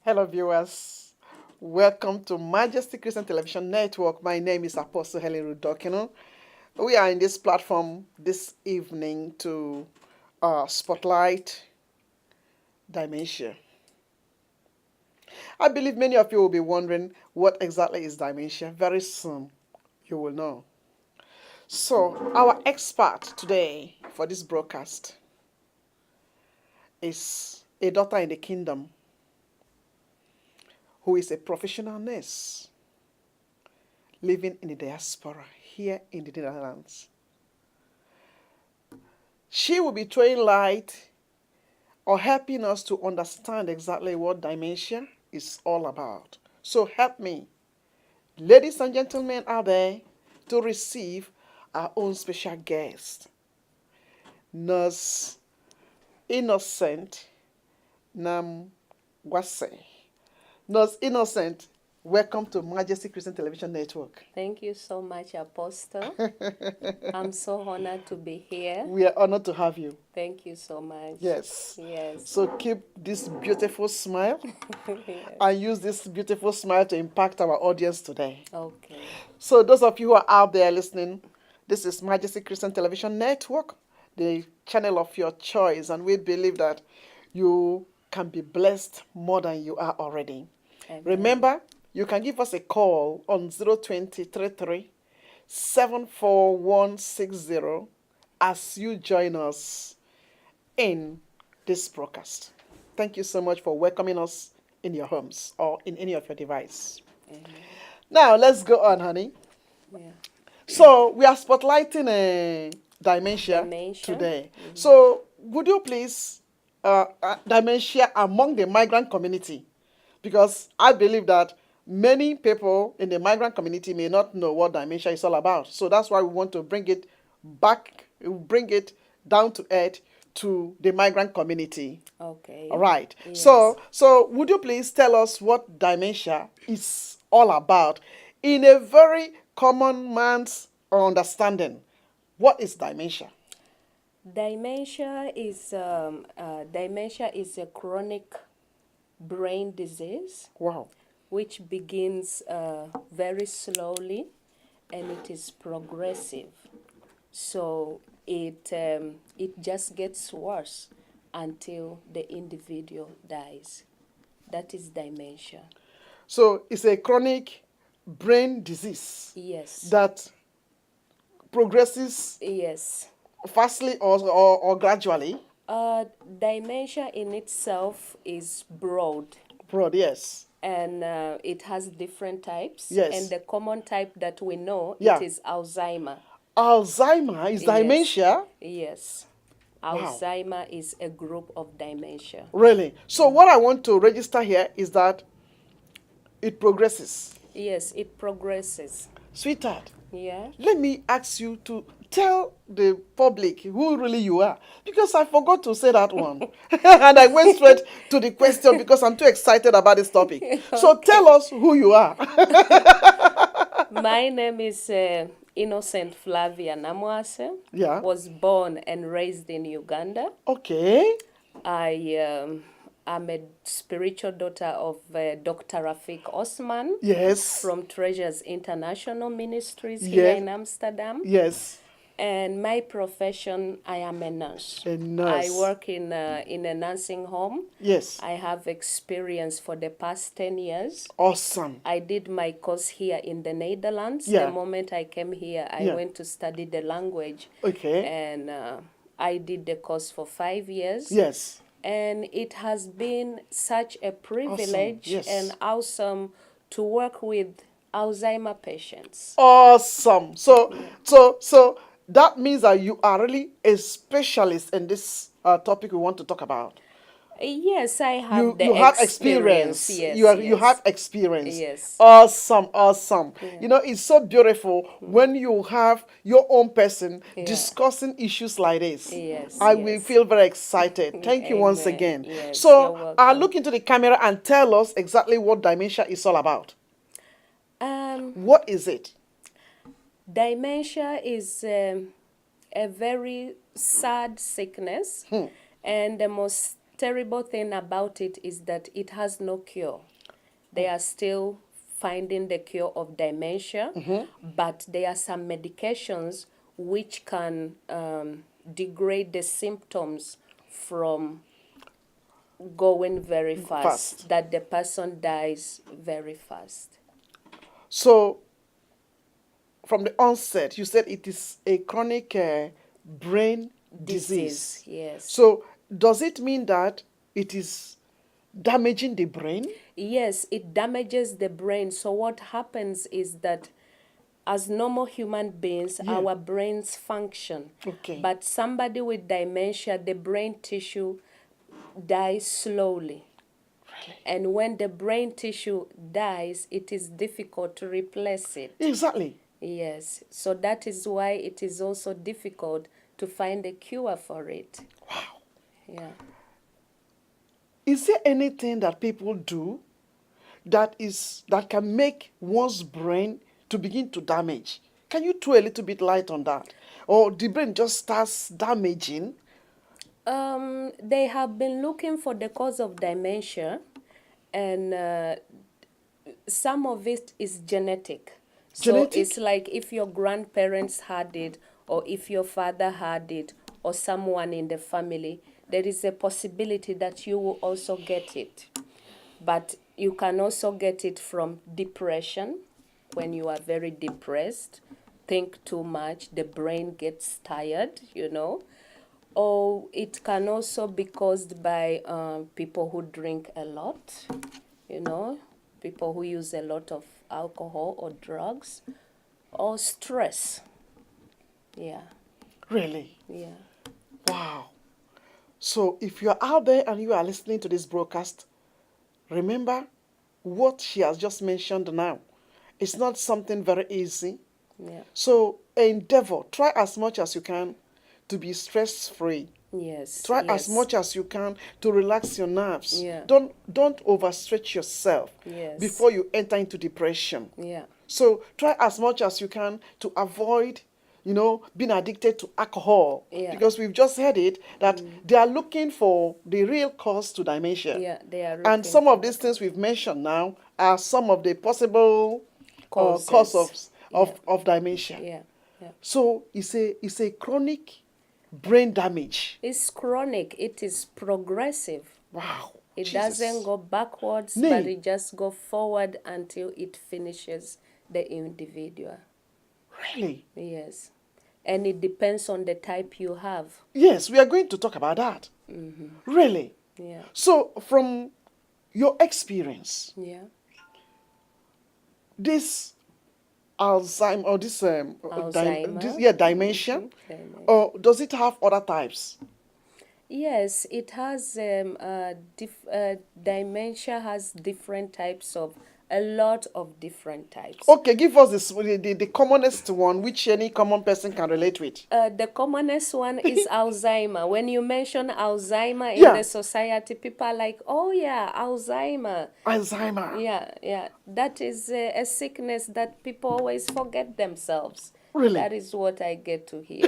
Hello, viewers. Welcome to Majesty Christian Television Network. My name is Apostle Helen Rudokino. We are in this platform this evening to spotlight dementia. I believe many of you will be wondering what exactly is dementia. Very soon, you will know. So, our expert today for this broadcast is a daughter in the kingdom who is a professional nurse living in the diaspora here in the Netherlands. She will be throwing light or helping us to understand exactly what dementia is all about. So help me, ladies and gentlemen out there, to receive our own special guest, Nurse Innocent Namwase. Nurse Innocent, welcome to Majesty Christian Television Network. Thank you so much, Apostle. I'm so honored to be here. We are honored to have you. Thank you so much. Yes. Yes. So keep this beautiful smile Yes. and use this beautiful smile to impact our audience today. Okay. So those of you who are out there listening, this is Majesty Christian Television Network, the channel of your choice, and we believe that you can be blessed more than you are already. Amen. Remember, you can give us a call on 02033 74160 as you join us in this broadcast. Thank you so much for welcoming us in your homes or in any of your devices. Amen. Now, let's go on, honey. Yeah. So, we are spotlighting dementia today. Mm-hmm. So, would you please, dementia among the migrant community? Because I believe that many people in the migrant community may not know what dementia is all about. So that's why we want to bring it back, bring it down to earth to the migrant community. Okay. All right. Yes. So would you please tell us what dementia is all about in a very common man's understanding? What is dementia? Dementia is a chronic brain disease. Wow. Which begins very slowly, and it is progressive. So it just gets worse until the individual dies. That is dementia. So it's a chronic brain disease. Yes. That progresses. Yes. Fastly or gradually. Dementia in itself is broad. Broad, yes. And it has different types. Yes. And the common type that we know, Yeah. it is Alzheimer. Alzheimer is dementia? Yes. Wow. Alzheimer is a group of dementia. Really? So what I want to register here is that it progresses. Yes, it progresses. Sweetheart. Yeah. Let me ask you to tell the public who really you are, because I forgot to say that one. And I went straight to the question because I'm too excited about this topic. Okay. So tell us who you are. My name is Innocent Flavia Namwase. Yeah. Was born and raised in Uganda. Okay. I'm a spiritual daughter of Dr. Rafik Osman. Yes. From Treasures International Ministries here in Amsterdam. Yes. And my profession, I am a nurse. A nurse. I work in a nursing home. Yes. I have experience for the past 10 years. Awesome. I did my course here in the Netherlands. Yeah. The moment I came here, I went to study the language. Okay. And I did the course for 5 years. Yes. And it has been such a privilege and awesome to work with Alzheimer patients. Awesome. So that means that you are really a specialist in this topic we want to talk about. Yes, I have you have experience. Yes, you have experience. Yes. Awesome. Yeah. You know, it's so beautiful when you have your own person discussing issues like this. Yes. I will feel very excited. Thank you once again. Yes, so look into the camera and tell us exactly what dementia is all about. What is it? Dementia is a very sad sickness, and the most terrible thing about it is that it has no cure. They are still finding the cure of dementia, but there are some medications which can degrade the symptoms from going very fast, that the person dies very fast. So, from the onset, you said it is a chronic brain disease. Yes. So, does it mean that it is damaging the brain? Yes, it damages the brain. So what happens is that as normal human beings, our brains function. Okay. But somebody with dementia, the brain tissue dies slowly. Really? And when the brain tissue dies, it is difficult to replace it. Exactly. Yes. So that is why it is also difficult to find a cure for it. Wow. Yeah. Is there anything that people do that can make one's brain to begin to damage? Can you throw a little bit light on that? Or the brain just starts damaging? They have been looking for the cause of dementia, and some of it is genetic. Genetic? So it's like if your grandparents had it, or if your father had it, or someone in the family, there is a possibility that you will also get it. But you can also get it from depression. When you are very depressed, think too much, the brain gets tired, Or it can also be caused by people who drink a lot, people who use a lot of alcohol or drugs, or stress. Yeah. Really? Yeah. Wow. So if you're out there and you are listening to this broadcast, remember what she has just mentioned now. It's not something very easy. Yeah. So endeavor, try as much as you can to be stress-free. Yes. Try yes. as much as you can to relax your nerves. Yeah. Don't overstretch yourself Yes. before you enter into depression. Yeah. So try as much as you can to avoid, being addicted to alcohol. Yeah. Because we've just heard it that they are looking for the real cause to dementia. Yeah, they are. And some of these things we've mentioned now are some of the possible cause of dementia. Yeah. Yeah. So it's a chronic brain damage. It's chronic. It is progressive. Wow. It Jesus. doesn't go backwards, Nay. but it just go forward until it finishes the individual. Really? Yes. And it depends on the type you have. Yes, we are going to talk about that. Really? Yeah. So from your experience, Yeah. this Alzheimer or this Alzheimer. dementia, Dementia. or does it have other types? Yes, it has dementia has different types of a lot of different types. Okay, give us the commonest one, which any common person can relate with. The commonest one is Alzheimer. When you mention Alzheimer in Yeah. the society, people are like, oh yeah, Alzheimer. Alzheimer. Yeah. That is a sickness that people always forget themselves. Really? That is what I get to hear.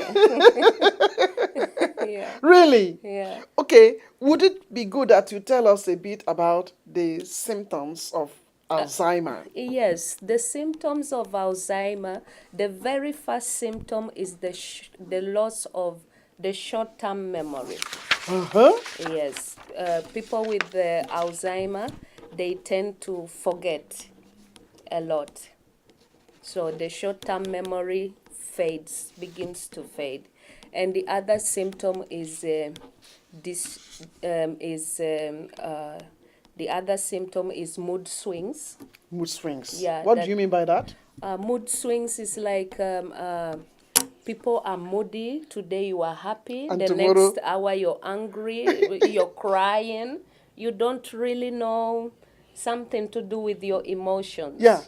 Yeah. Really? Yeah. Okay, would it be good that you tell us a bit about the symptoms of Alzheimer? Yes, the symptoms of Alzheimer, the very first symptom is the loss of the short-term memory. Uh-huh. Yes, people with the Alzheimer, they tend to forget a lot. So the short-term memory begins to fade. And the other symptom is the other symptom is mood swings. Mood swings. Yeah, What do you mean by that? Mood swings is like people are moody. Today you are happy. And the tomorrow? next hour you're angry. You're crying. You don't really know something to do with your emotions. Yeah.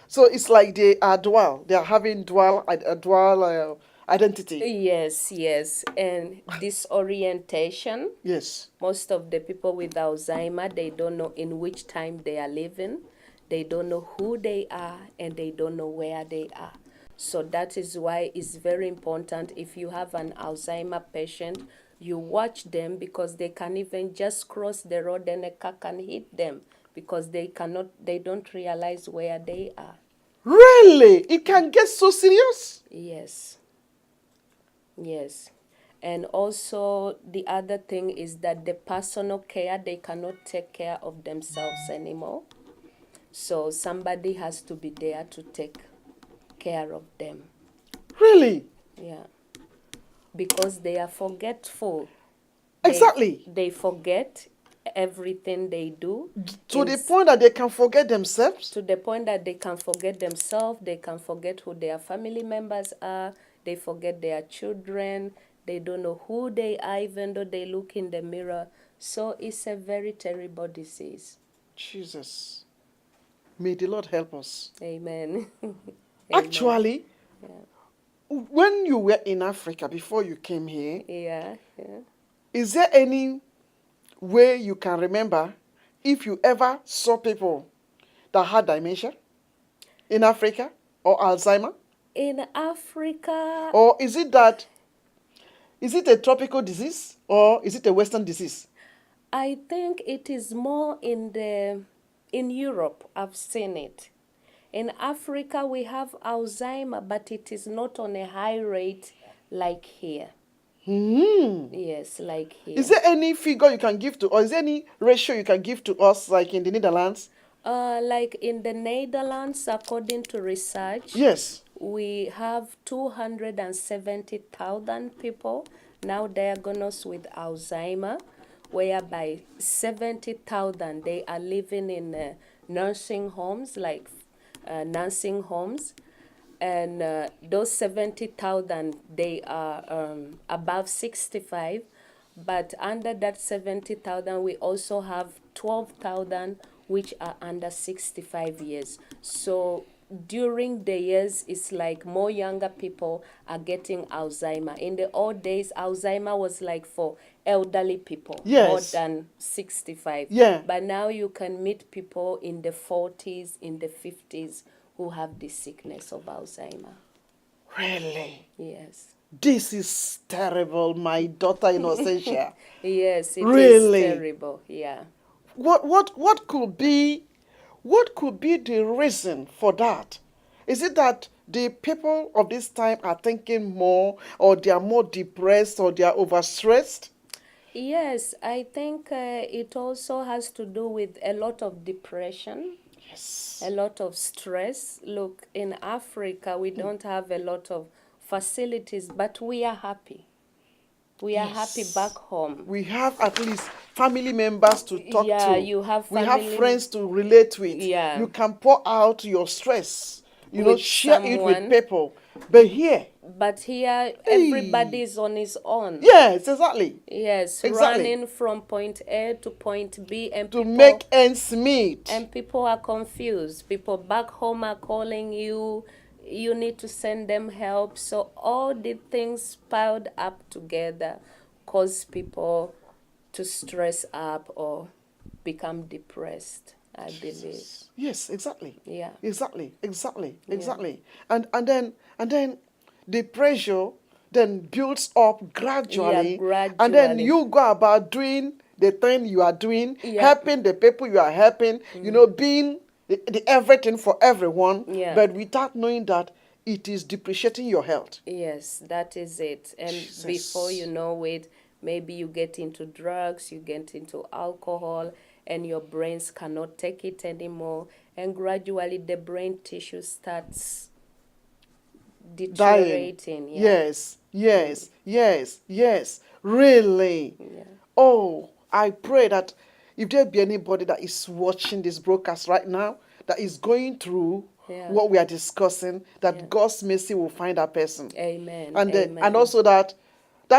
So it's like they are dual. They are having dual identity. Yes. And disorientation. Yes. Most of the people with Alzheimer, they don't know in which time they are living. They don't know who they are, and they don't know where they are. So that is why it's very important if you have an Alzheimer patient You watch them because they can even just cross the road and a car can hit them because they don't realize where they are. Really? It can get so serious? Yes. Yes. And also the other thing is that the personal care, they cannot take care of themselves anymore. So somebody has to be there to take care of them. Really? Yeah. Because they are forgetful. Exactly. They forget everything they do. To the point that they can forget themselves? To the point that they can forget themselves, they can forget who their family members are, they forget their children, they don't know who they are even though they look in the mirror. So it's a very terrible disease. Jesus. May the Lord help us. Amen. Amen. Actually, when you were in Africa before you came here, Yeah. is there any way you can remember if you ever saw people that had dementia in Africa or Alzheimer? In Africa, Or is it a tropical disease or is it a Western disease? I think it is more in Europe. I've seen it. In Africa, we have Alzheimer, but it is not on a high rate like here. Yes, like here. Is there any figure you can give to, or is there any ratio you can give to us, like in the Netherlands? Like in the Netherlands, according to research, Yes. we have 270,000 people now diagnosed with Alzheimer, whereby 70,000 they are living in nursing homes, like nursing homes, and those 70,000 they are above 65. But under that 70,000, we also have 12,000 which are under 65 years. So during the years, it's like more younger people are getting Alzheimer. In the old days, Alzheimer was like for elderly people, more Yes. than 65. Yeah. But now you can meet people in the 40s, in the 50s who have this sickness of Alzheimer. Really? Yes. This is terrible, my daughter Innocentia. Yes, it is Really? terrible. Yeah. What could be the reason for that? Is it that the people of this time are thinking more, or they are more depressed, or they are overstressed? Yes, I think it also has to do with a lot of depression, Yes. a lot of stress. Look, in Africa, we don't have a lot of facilities, but we are happy. We are happy back home. We have at least family members to talk Yeah, to. you have We have family- friends to relate with. Yeah. You can pour out your stress, With share it with someone. people. But here, But here, everybody is on his own. yes, exactly. Yes, Exactly. running from point A to point B, and To make ends meet. and people are confused. People back home are calling you. You need to send them help. So all the things piled up together cause people to stress up or become depressed, I believe. Yes, exactly. Yeah. Exactly. And then the pressure then builds up gradually. Yeah, And then gradually. you go about doing the thing you are doing, Yeah. helping the people you are helping, being the everything for everyone, Yeah. but without knowing that it is depreciating your health. Yes, that is it. And Jesus. before you know it, maybe you get into drugs, you get into alcohol, and your brains cannot take it anymore. And gradually, the brain tissue starts deteriorating. Dying. Yeah. Yes. Really. Yeah. Oh, I pray that if there be anybody that is watching this broadcast right now, that is going through Yeah. what we are discussing, that God's mercy will find that person. Amen. And then, Amen. and also that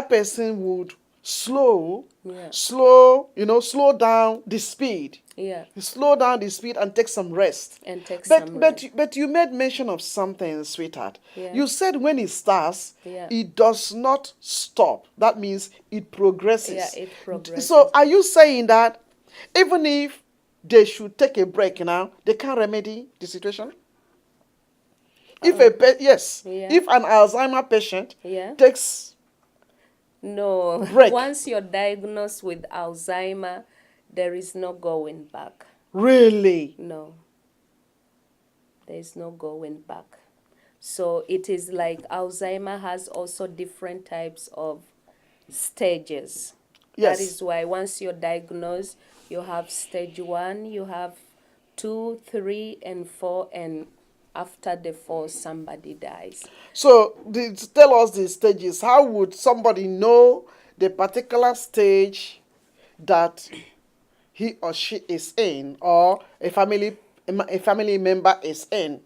person would slow down the speed. Yeah. Slow down the speed and take some rest. And take But some but rest. but you made mention of something, sweetheart. Yeah. You said when it starts, Yeah. it does not stop. That means it progresses. Yeah, it progresses. So are you saying that even if they should take a break now, they can't remedy the situation? If Yeah. if an Alzheimer patient Yeah. takes No, break? once you're diagnosed with Alzheimer, there is no going back. Really? No, there is no going back. So it is like Alzheimer has also different types of stages. That Yes. is why once you're diagnosed, you have stage 1, you have 2, 3, and 4, and after the 4, somebody dies. So, tell us the stages. How would somebody know the particular stage that he or she is in, or a family member is in?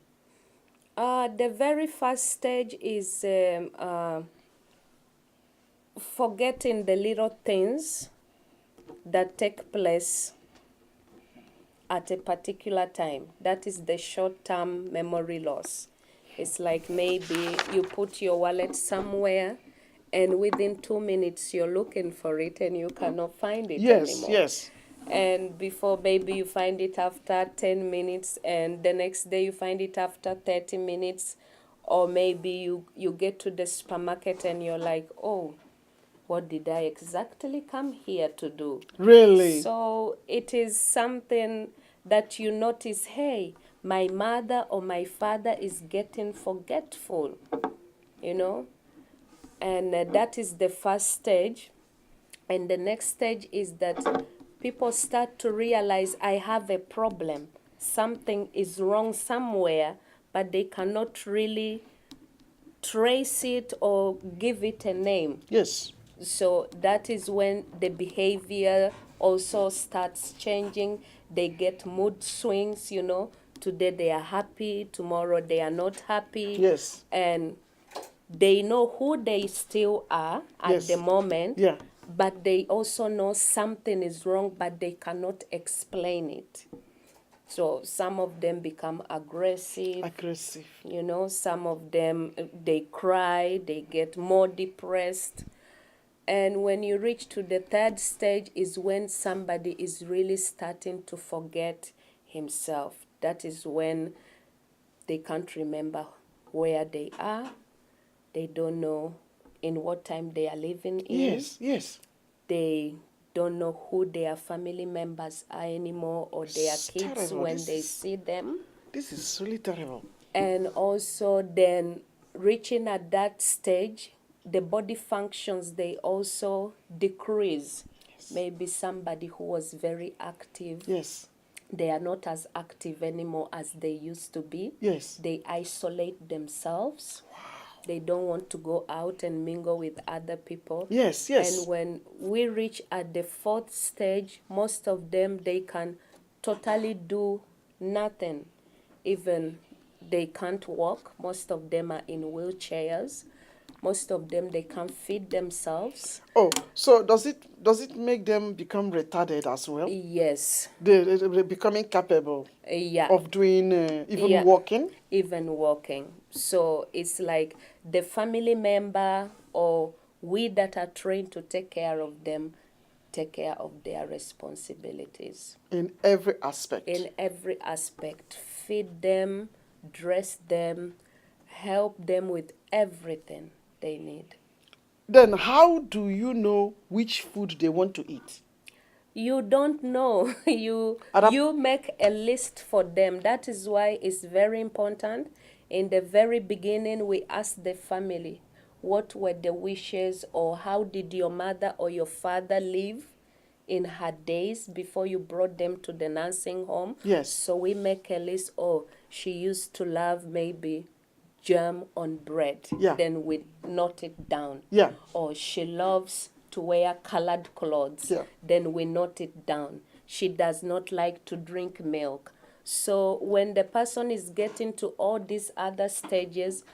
The very first stage is forgetting the little things that take place at a particular time. That is the short-term memory loss. It's like maybe you put your wallet somewhere and within 2 minutes you're looking for it and you cannot find it Yes, anymore. yes. And before maybe you find it after 10 minutes and the next day you find it after 30 minutes, or maybe you get to the supermarket and you're like, oh, what did I exactly come here to do? Really? So it is something that you notice, hey, my mother or my father is getting forgetful, you know? And that is the first stage. And the next stage is that people start to realize I have a problem. Something is wrong somewhere, but they cannot really trace it or give it a name. Yes. So that is when the behavior also starts changing. They get mood swings, Today they are happy, tomorrow they are not happy. Yes. And they know who they still are at the Yes. moment, Yeah. but they also know something is wrong, but they cannot explain it. So some of them become aggressive. Aggressive. Some of them, they cry, they get more depressed. And when you reach to the third stage is when somebody is really starting to forget himself. That is when they can't remember where they are. They don't know in what time they are living in. Yes, yes. They don't know who their family members are anymore, or their It's kids terrible. when they see them. This is really terrible. And also then reaching at that stage, the body functions, they also decrease. Yes. Maybe somebody who was very active, Yes. they are not as active anymore as they used to be. Yes. They isolate themselves. They don't want to go out and mingle with other people. Yes, yes. And when we reach at the fourth stage, most of them, they can totally do nothing. Even they can't walk. Most of them are in wheelchairs. Most of them, they can't feed themselves. Oh, so does it make them become retarded as well? Yes. They're becoming capable Yeah. of doing even Yeah. walking? Even walking. So it's like the family member or we that are trained to take care of them take care of their responsibilities. In every aspect. In every aspect. Feed them, dress them, help them with everything they need. Then how do you know which food they want to eat? You don't know. You make a list for them. That is why it's very important. In the very beginning, we ask the family, what were the wishes, or how did your mother or your father live in her days before you brought them to the nursing home? Yes. So we make a list. Oh, she used to love maybe jam on bread. Yeah. Then we note it down. Yeah. Or she loves to wear colored clothes. Yeah. Then we note it down. She does not like to drink milk. So when the person is getting to all these other stages,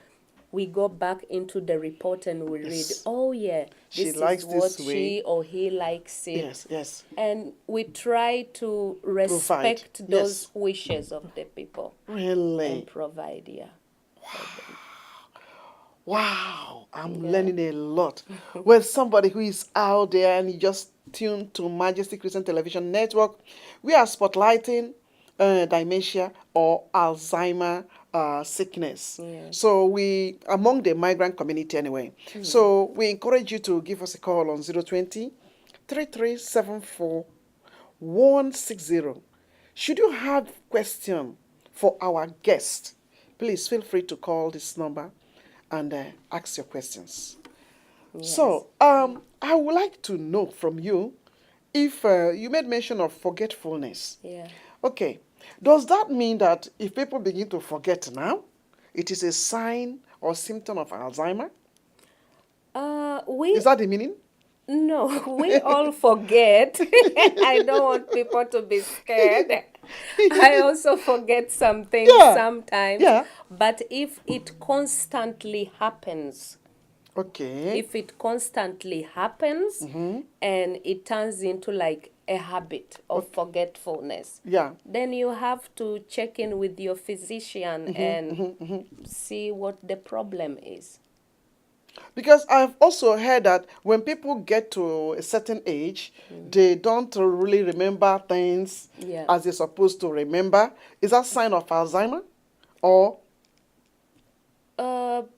we go back into the report and we read, oh yeah, She this likes is what this way. she or he likes it. Yes, yes. And we try to respect Provide. those Yes. wishes of the people Really? and provide, yeah. Wow, I'm learning a lot. Well, somebody who is out there and you just tuned to Majesty Christian Television Network, we are spotlighting dementia or Alzheimer sickness. Yes. So we, among the migrant community anyway. So we encourage you to give us a call on 020 3374 160. Should you have question for our guest, please feel free to call this number and ask your questions. Yes. So, I would like to know from you if you made mention of forgetfulness. Yeah. Okay, does that mean that if people begin to forget now, it is a sign or symptom of Alzheimer? We Is that the meaning? No, we all forget. I don't want people to be scared. I also forget some things Yeah, sometimes, yeah. but if it constantly happens, Okay, if it constantly happens and it turns into like a habit of forgetfulness, yeah. then you have to check in with your physician and see what the problem is. Because I've also heard that when people get to a certain age, they don't really remember things Yeah. as they're supposed to remember. Is that sign of Alzheimer? Or,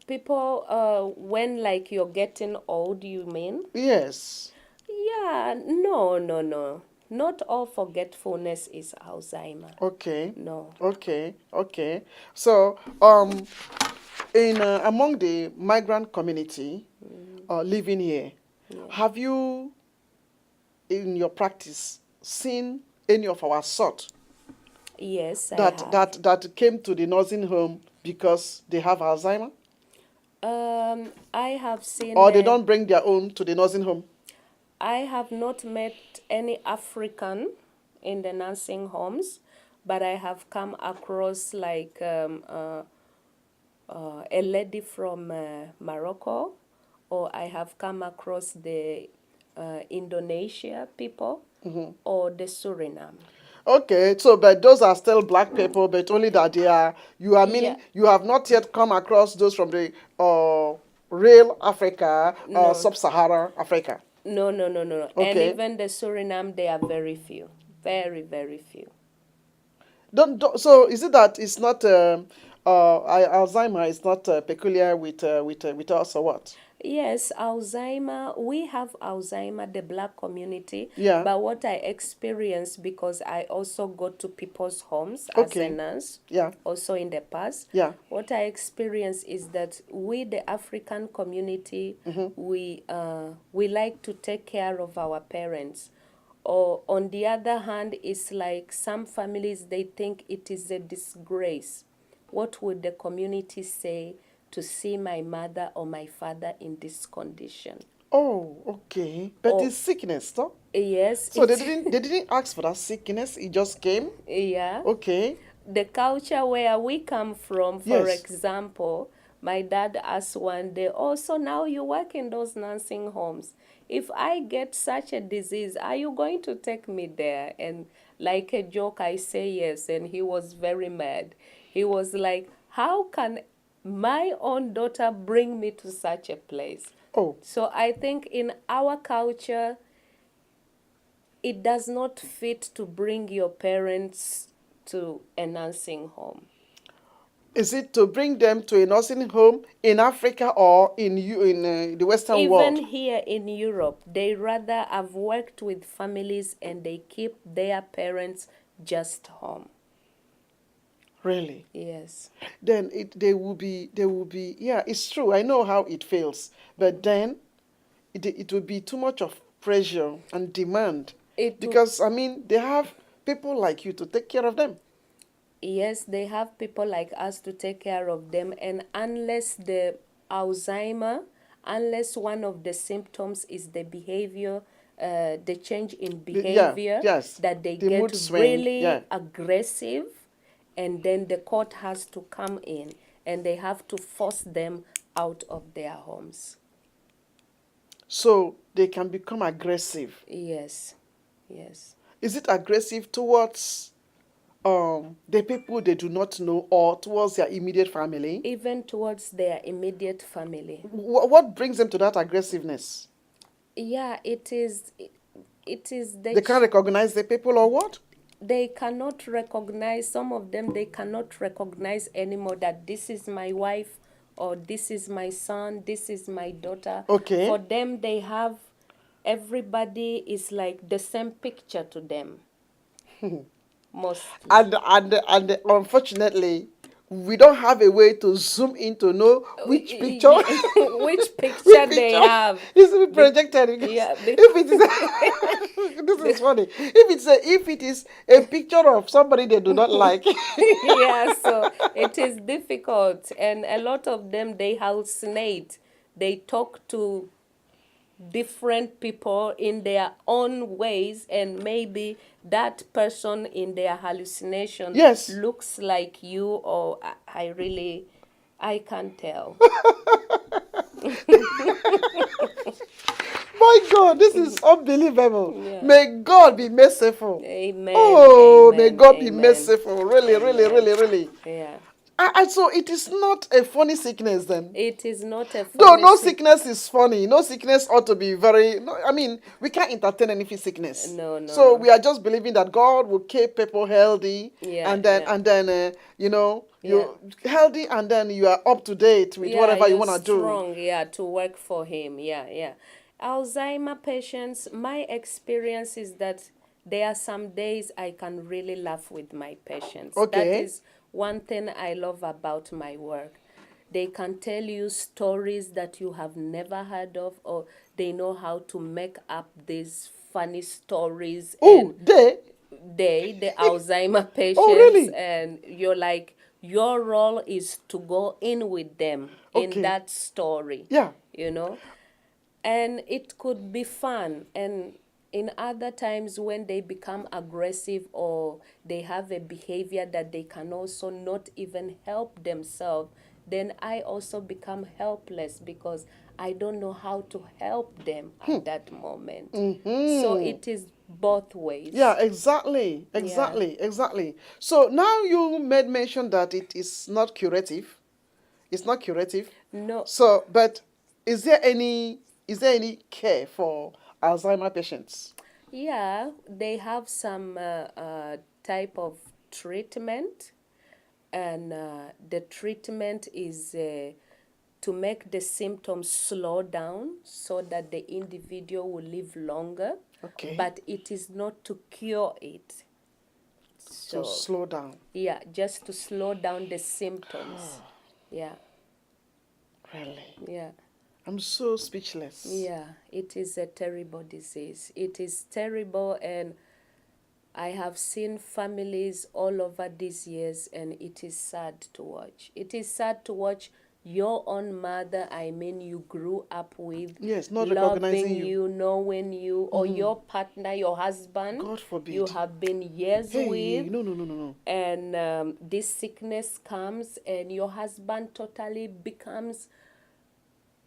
People, when like you're getting old, you mean? yes. Yeah, no, no, no. Not all forgetfulness is Alzheimer. Okay. No. Okay. Okay. So, in among the migrant community living here, have you, in your practice, seen any of our sort Yes, I that have. that came to the nursing home because they have Alzheimer, I have seen. or they don't bring their own to the nursing home? I have not met any African in the nursing homes, but I have come across like a lady from Morocco, or I have come across the Indonesia people, or the Suriname. Okay, so but those are still black people, but only that they are. You are meaning Yeah. you have not yet come across those from the real Africa, No, sub-Sahara Africa. no, no, no, no. And Okay. even the Suriname, they are very few, very, very few. Don't, so is it that it's not Alzheimer is not peculiar with us, or what? Yes, Alzheimer, we have Alzheimer, the black community, Yeah. but what I experienced, because I also go to people's homes as a Okay. nurse, Yeah. also in the past, Yeah. what I experienced is that we, the African community, we like to take care of our parents. Or on the other hand, it's like some families, they think it is a disgrace. What would the community say to see my mother or my father in this condition? Oh, okay. But Or it's sickness, though. yes, So it's they didn't ask for that sickness. It just came. yeah. Okay. The culture where we come from, for Yes. example, my dad asked one day, oh, so now you work in those nursing homes. If I get such a disease, are you going to take me there? And like a joke, I say yes. And he was very mad. He was like, how can my own daughter bring me to such a place? Oh, So I think in our culture, it does not fit to bring your parents to a nursing home. is it to bring them to a nursing home in Africa or in the Western Even world? here in Europe, they rather have worked with families and they keep their parents just home. Really? Yes. Then they will be, yeah, it's true. I know how it feels, but then it will be too much of pressure and demand, It because I mean they have people like you to take care of them. Yes, they have people like us to take care of them, and unless the Alzheimer, unless one of the symptoms is the behavior, the change in Yeah, behavior, yes, that they the get mood swing. really Yeah. aggressive, and then the court has to come in and they have to force them out of their homes. So they can become aggressive. Yes, yes. Is it aggressive towards the people they do not know or towards their immediate family? Even towards their immediate family. What brings them to that aggressiveness? Yeah, it is They can't recognize the people, or what? they cannot recognize, some of them, they cannot recognize anymore that this is my wife or this is my son, this is my daughter. Okay. For them, they have, everybody is like the same picture to them, mostly. And unfortunately, we don't have a way to zoom in to know which picture Which which picture they picture have. is to be projected. Because Yeah, if it is this is funny. If it is a picture of somebody they do not like. yeah, so it is difficult, and a lot of them, they hallucinate. They talk to different people in their own ways, and maybe that person in their hallucination Yes. looks like you, or I really, I can't tell. My God, this is unbelievable. Yeah. May God be merciful. Amen. Oh, may Amen. God be Amen. merciful. Really, really, Amen. really, really. Yeah. And so it is not a funny sickness then. It is not a Though funny no sickness is funny. No sickness ought to be very. No, I mean, we can't entertain any sickness. No, no, So no. we are just believing that God will keep people healthy, Yeah, and then yeah. you know, you're healthy, and then you are up to date with Yeah, whatever you you're want to do. strong, yeah, to work for him. Yeah, yeah. Alzheimer patients, my experience is that there are some days I can really laugh with my patients. That Okay. is one thing I love about my work. They can tell you stories that you have never heard of, or they know how to make up these funny stories. Oh, The Alzheimer Oh, patients, really? and you're like, your role is to go in with them in Okay. that story, Yeah. you know, and it could be fun. And in other times when they become aggressive or they have a behavior that they can also not even help themselves, then I also become helpless because I don't know how to help them at that moment. So it is both ways. Yeah, exactly, Yeah. exactly, exactly. So now you made mention that it is not curative. It's not curative. No. So, but is there any care for Alzheimer patients? Yeah, they have some type of treatment, and the treatment is to make the symptoms slow down so that the individual will live longer. Okay. But it is not to cure it. So So, slow down. yeah, just to slow down the symptoms. Yeah, Really? yeah. I'm so speechless. Yeah, it is a terrible disease. It is terrible, and I have seen families all over these years, and it is sad to watch. It is sad to watch your own mother, I mean, you grew up with, Yes, not loving recognizing you. you, knowing you, or your partner, your husband, God forbid. you have been years Hey, with, no. and this sickness comes, and your husband totally becomes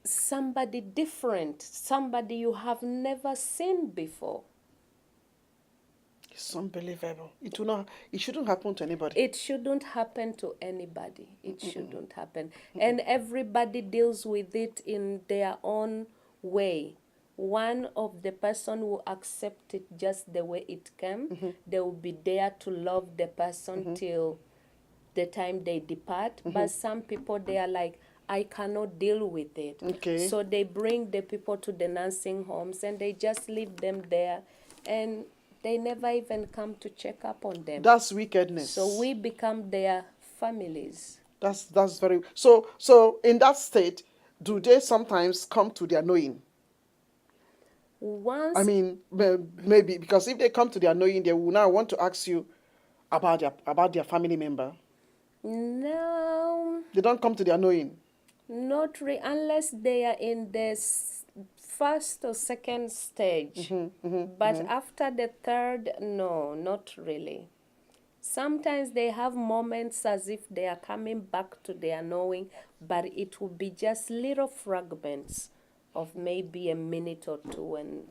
somebody different, somebody you have never seen before. It's unbelievable. It will not. It shouldn't happen to anybody. It shouldn't happen to anybody. It shouldn't happen. And everybody deals with it in their own way. One of the person will accept it just the way it came. They will be there to love the person till the time they depart. But some people, they are like, I cannot deal with it. Okay. So they bring the people to the nursing homes and they just leave them there, and they never even come to check up on them. That's wickedness. So we become their families. That's very so in that state, do they sometimes come to their knowing? Once I mean, maybe because if they come to their knowing, they will now want to ask you about their family member. no, They don't come to their knowing. not unless they are in the first or second stage. But after the third, no, not really. Sometimes they have moments as if they are coming back to their knowing, but it will be just little fragments of maybe a minute or two. And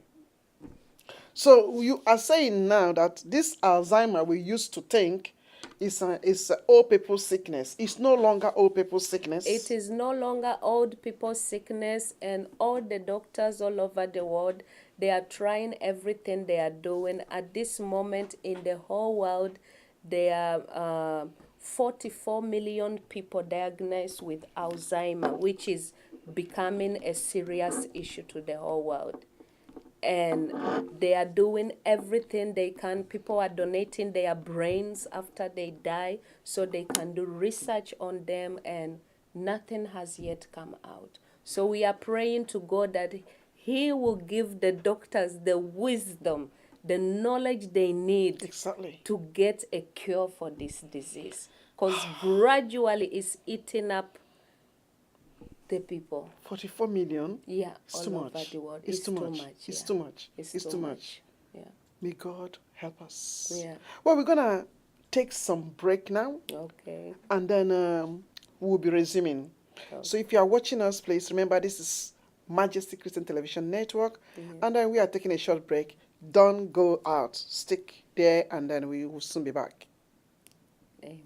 So you are saying now that this Alzheimer we used to think It's old people's sickness. It's no longer old people's sickness. It is no longer old people's sickness, and all the doctors all over the world, they are trying everything they are doing. At this moment in the whole world, there are 44 million people diagnosed with Alzheimer, which is becoming a serious issue to the whole world. And they are doing everything they can. People are donating their brains after they die so they can do research on them, and nothing has yet come out. So we are praying to God that He will give the doctors the wisdom, the knowledge they need Exactly. to get a cure for this disease, because gradually it's eating up the people. 44 million? Yeah, It's all too over much. the world. It's too much. It's Yeah. too much. It's It's too too much. much. Yeah. May God help us. Yeah. Well, we're going to take some break now, Okay. and then we'll be resuming. So if you are watching us, please remember this is Majesty Christian Television Network, and then we are taking a short break. Don't go out. Stick there, and then we will soon be back. Amen.